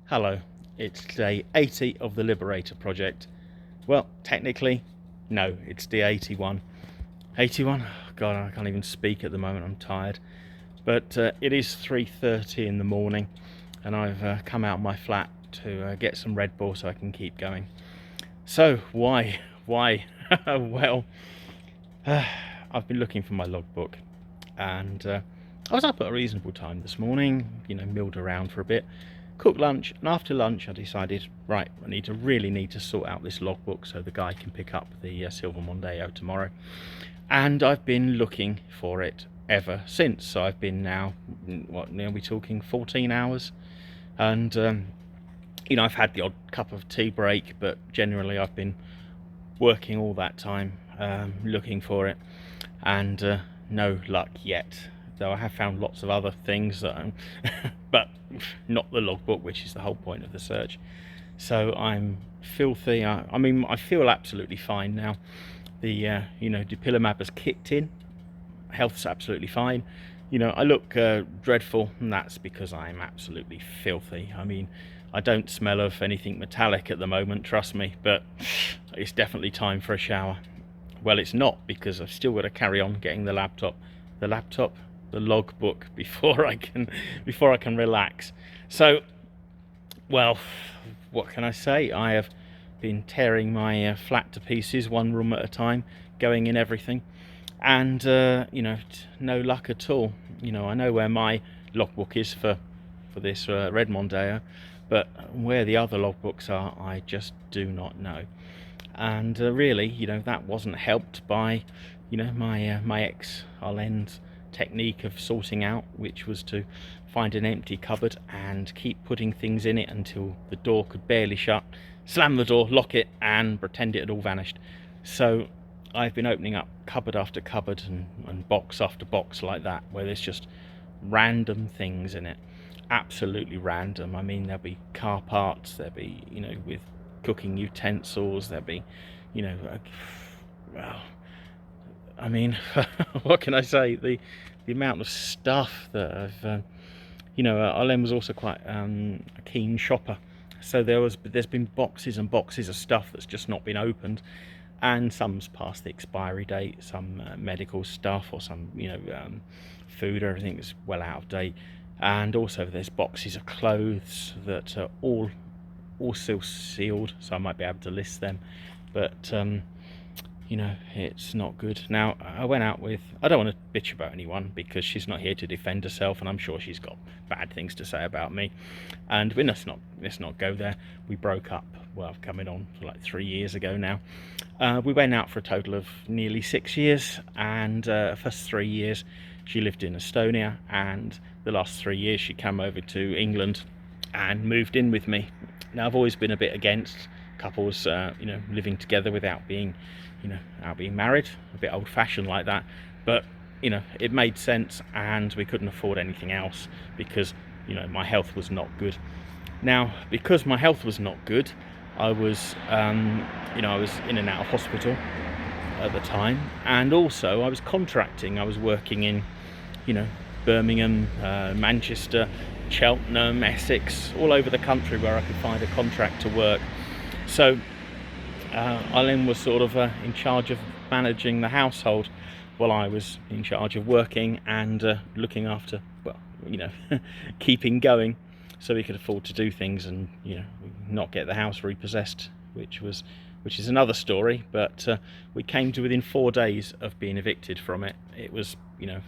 Hello, it's day 80 of the Liberator project. Well, technically, no, it's day 81. 81? God, I can't even speak at the moment, I'm tired. But it is 3:30 in the morning, and I've come out of my flat to get some Red Bull so I can keep going. So, why? Well, I've been looking for my logbook, and I was up at a reasonable time this morning, milled around for a bit, cooked lunch, and after lunch I decided, right, I really need to sort out this logbook so the guy can pick up the silver Mondeo tomorrow. And I've been looking for it ever since. So I've been now, we're talking 14 hours, and I've had the odd cup of tea break, but generally I've been working all that time looking for it, and no luck yet, though I have found lots of other things that but not the logbook, which is the whole point of the search. So I'm filthy. I mean, I feel absolutely fine now. The dupilumab has kicked in. Health's absolutely fine. I look dreadful, and that's because I'm absolutely filthy. I mean, I don't smell of anything metallic at the moment, trust me, but it's definitely time for a shower. Well, it's not, because I've still got to carry on getting the logbook before I can relax. So, well, what can I say? I have been tearing my flat to pieces, one room at a time, going in everything, and no luck at all. I know where my logbook is for this red Mondeo, but where the other logbooks are, I just do not know. And really, that wasn't helped by my ex Arlene's technique of sorting out, which was to find an empty cupboard and keep putting things in it until the door could barely shut, slam the door, lock it, and pretend it had all vanished. So I've been opening up cupboard after cupboard and box after box like that, where there's just random things in it, absolutely random. I mean, there'll be car parts, there'll be with cooking utensils, there'll be well, I mean, what can I say? The amount of stuff that I've, Arlene was also quite a keen shopper, so there's been boxes and boxes of stuff that's just not been opened, and some's past the expiry date, some medical stuff, or some food or everything is well out of date, and also there's boxes of clothes that are all still sealed, so I might be able to list them, but it's not good. Now, I went out with, I don't want to bitch about anyone because she's not here to defend herself, and I'm sure she's got bad things to say about me, and let's not go there. We broke up, well, coming on for like 3 years ago now. We went out for a total of nearly 6 years, and first 3 years she lived in Estonia, and the last 3 years she came over to England and moved in with me. Now, I've always been a bit against couples living together without being married, a bit old-fashioned like that, but it made sense, and we couldn't afford anything else because my health was not good. Now, because my health was not good, I was I was in and out of hospital at the time, and also I was contracting. I was working in Birmingham, Manchester, Chelmsford, Essex, all over the country where I could find a contract to work. So Arlene was sort of in charge of managing the household, while I was in charge of working and looking after, keeping going, so we could afford to do things and not get the house repossessed, which is another story. But we came to within 4 days of being evicted from it. It was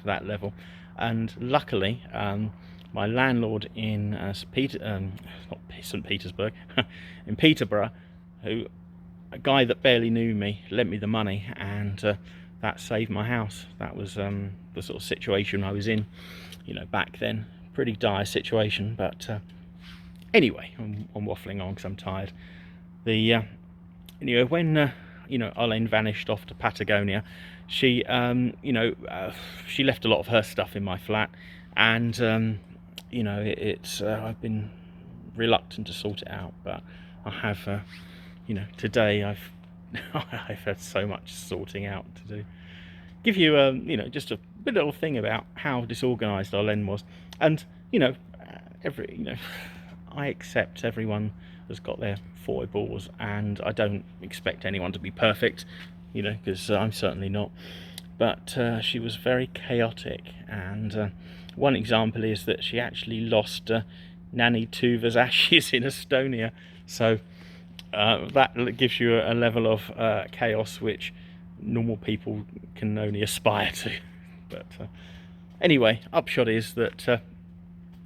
that level, and luckily my landlord in St. Petersburg, in Peterborough, a guy that barely knew me, lent me the money, and that saved my house. That was the sort of situation I was in, back then. Pretty dire situation, but anyway, I'm waffling on because I'm tired. When Arlene vanished off to Patagonia, she she left a lot of her stuff in my flat, and I've been reluctant to sort it out, but I have today I've had so much sorting out to do. Give you just a little thing about how disorganized Arlene was, and I accept everyone has got their foibles, and I don't expect anyone to be perfect, you know, because I'm certainly not. But she was very chaotic, and one example is that she actually lost Nanny Tuva's ashes in Estonia. So that gives you a level of chaos which normal people can only aspire to. But anyway, upshot is that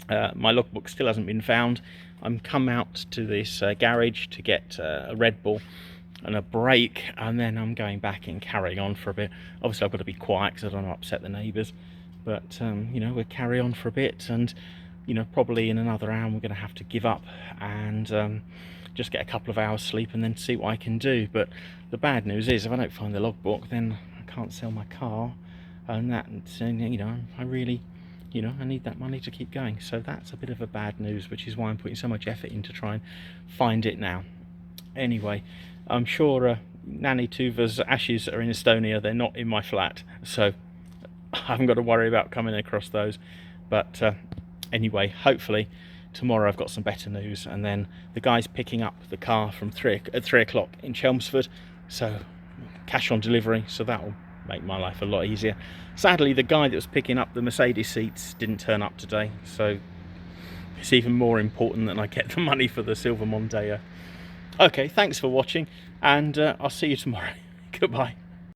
my logbook still hasn't been found. I'm come out to this garage to get a Red Bull and a break, and then I'm going back and carrying on for a bit. Obviously I've got to be quiet because I don't want to upset the neighbours, but you know, we'll carry on for a bit, and you know, probably in another hour we're going to have to give up and just get a couple of hours sleep and then see what I can do. But the bad news is, if I don't find the logbook, then I can't sell my car, and that, you know, I really, you know, I need that money to keep going. So that's a bit of a bad news, which is why I'm putting so much effort in to try and find it now. Anyway, I'm sure Nanny Tuva's ashes are in Estonia. They're not in my flat, so I haven't got to worry about coming across those. But anyway, hopefully tomorrow I've got some better news, and then the guy's picking up the car from at 3 o'clock in Chelmsford, so cash on delivery, so that'll make my life a lot easier. Sadly, the guy that was picking up the Mercedes seats didn't turn up today, so it's even more important that I get the money for the silver Mondeo. Okay, thanks for watching, and I'll see you tomorrow. Goodbye.